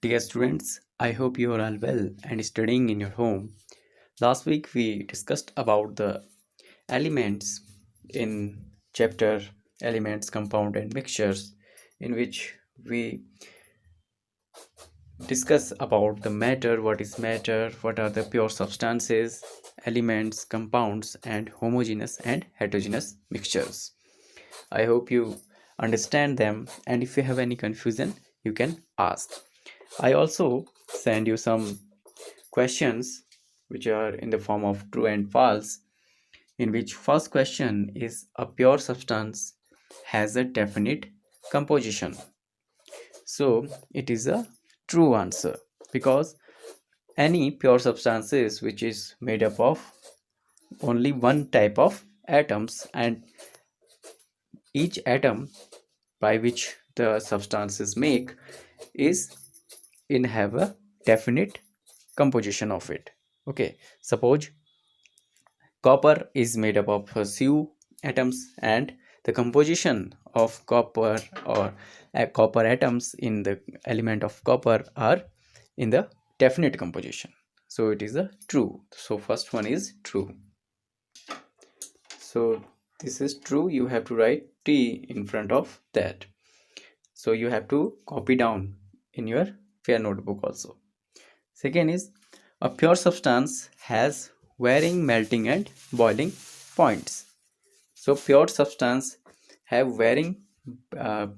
Dear students, I hope you are all well and studying in your home. Last week we discussed about the elements in chapter Elements, Compound and Mixtures, in which we discuss about the matter, what are the pure substances, elements, compounds and homogeneous and heterogeneous mixtures. I hope you understand them, and if you have any confusion you can ask. I also send you some questions which are in the form of true and false, in which first question is a pure substance has a definite composition. So it is a true answer, because any pure substances which is made up of only one type of atoms, and each atom by which the substances make is in have a definite composition of it. Okay, suppose copper is made up of few atoms, and the composition of copper or copper atoms in the element of copper are in the definite composition. So it is a true. So first one is true. So this is true. You have to write T in front of that. So you have to copy down in your fair notebook also. Second is a pure substance has varying melting and boiling points. So pure substance have varying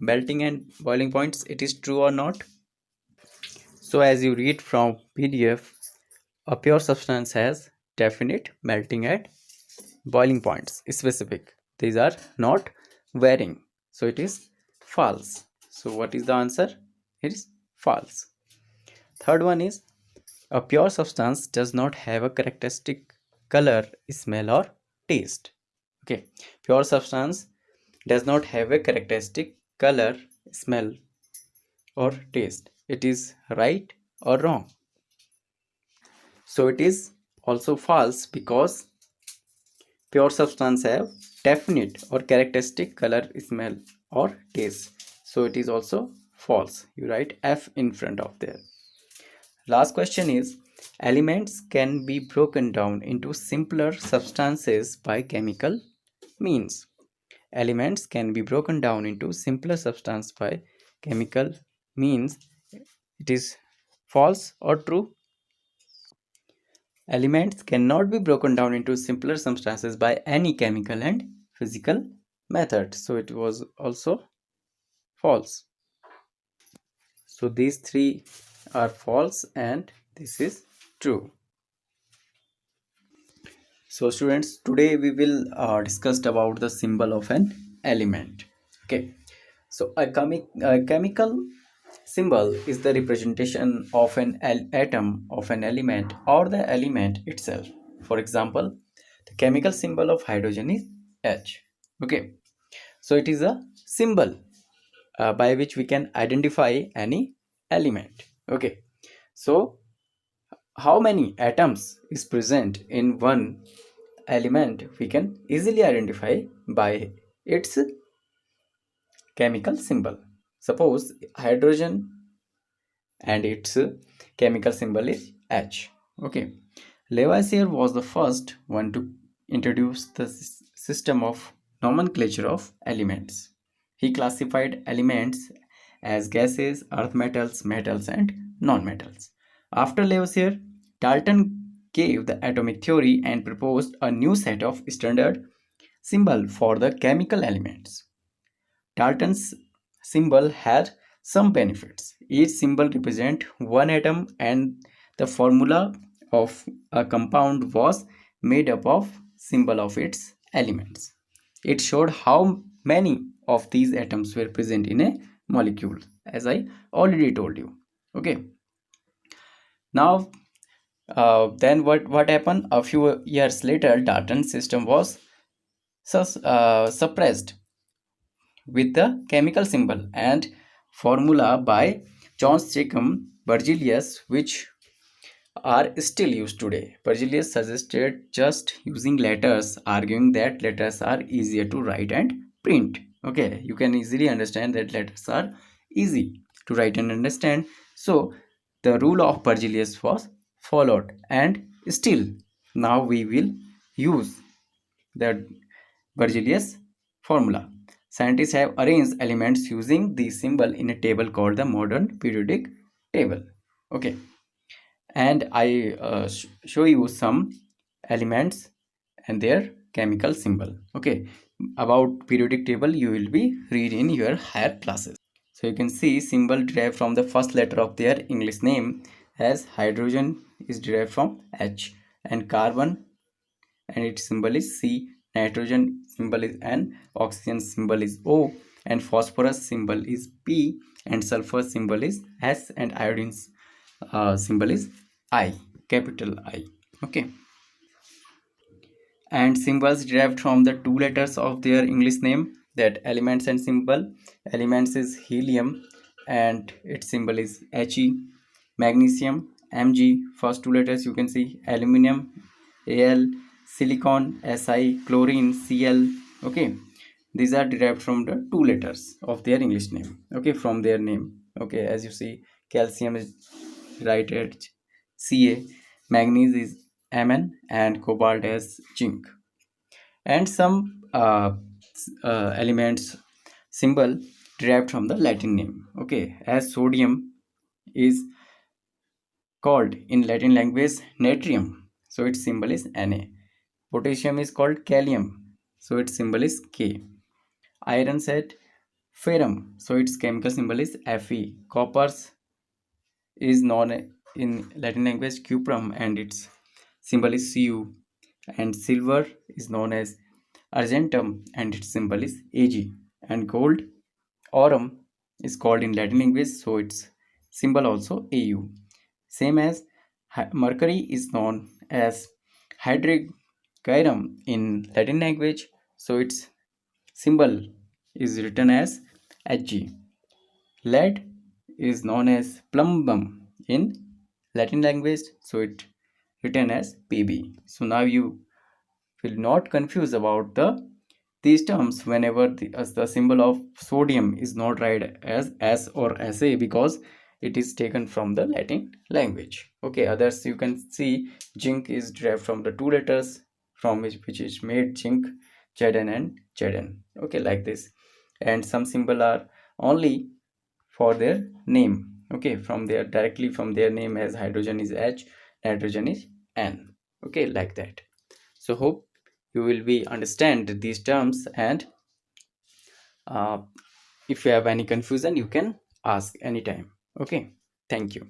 melting and boiling points. It is true or not? So as you read from PDF, a pure substance has definite melting and boiling points specific. These are not varying. So it is false. So what is the answer? It is false. Third one is a pure substance does not have a characteristic color, smell or taste. Okay, pure substance does not have a characteristic color, smell or taste. It is right or wrong? So it is also false, because pure substance have definite or characteristic color, smell or taste. So it is also false. You write F in front of there. Last question is elements can be broken down into simpler substances by chemical means. Elements can be broken down into simpler substance by chemical means. It is false or true? Elements cannot be broken down into simpler substances by any chemical and physical method. So it was also false. So these three are false and this is true. So students, today we will discuss about the symbol of an element. Okay. So a chemical symbol is the representation of an atom of an element or the element itself. For example, the chemical symbol of hydrogen is H. Okay. So it is a symbol by which we can identify any element. Okay. So how many atoms is present in one element we can easily identify by its chemical symbol. Suppose hydrogen and its chemical symbol is H. Okay. Lavoisier was the first one to introduce the system of nomenclature of elements. He classified elements as gases, earth metals, metals, and non-metals. After Lavoisier, Dalton gave the atomic theory and proposed a new set of standard symbol for the chemical elements. Dalton's symbol had some benefits. Each symbol represents one atom, and the formula of a compound was made up of symbol of its elements. It showed how many of these atoms were present in a molecule, as I already told you. Okay. Now, then what happened? A few years later, Dalton's system was suppressed with the chemical symbol and formula by John Jacob Berzelius, which are still used today. Berzelius suggested just using letters, arguing that letters are easier to write and print. Okay, you can easily understand that letters are easy to write and understand. So the rule of Bergelius was followed, and still now we will use the Bergelius formula. Scientists have arranged elements using the symbol in a table called the modern periodic table. Okay, and I show you some elements and their chemical symbol. Okay, about periodic table you will be read in your higher classes. So you can see symbol derived from the first letter of their English name, as hydrogen is derived from H, and carbon and its symbol is C, nitrogen symbol is N, oxygen symbol is O, and phosphorus symbol is P, and sulfur symbol is S, and iodine symbol is I, capital I. Okay, and symbols derived from the two letters of their English name, that elements and symbol. Elements is helium and its symbol is He, magnesium Mg, first two letters you can see, aluminum Al, silicon Si, chlorine Cl. Okay, these are derived from the two letters of their English name. Okay, from their name. Okay, as you see, calcium is right at Ca, manganese is Mn, and cobalt as zinc. And some elements symbol derived from the Latin name. Okay, as sodium is called in Latin language natrium, so its symbol is Na. Potassium is called kalium, so its symbol is K. Iron said ferrum, so its chemical symbol is Fe. Copper is known in Latin language cuprum, and its symbol is Cu. And silver is known as argentum, and its symbol is Ag. And gold, aurum, is called in Latin language, so its symbol also Au. Same as mercury is known as hydrocyrrhum in Latin language, so its symbol is written as Hg. Lead is known as plumbum in Latin language, so it written as Pb. So now you will not confuse about these terms whenever as the symbol of sodium is not read as S or Sa, because it is taken from the Latin language. Okay, others you can see zinc is derived from the two letters from which is made zinc, Zn and Zn. Okay, like this. And some symbol are only for their name. Okay, from their directly from their name, as hydrogen is H, nitrogen is N. Okay, like that. So hope you will be understand these terms, and uh, if you have any confusion you can ask anytime. Okay, thank you.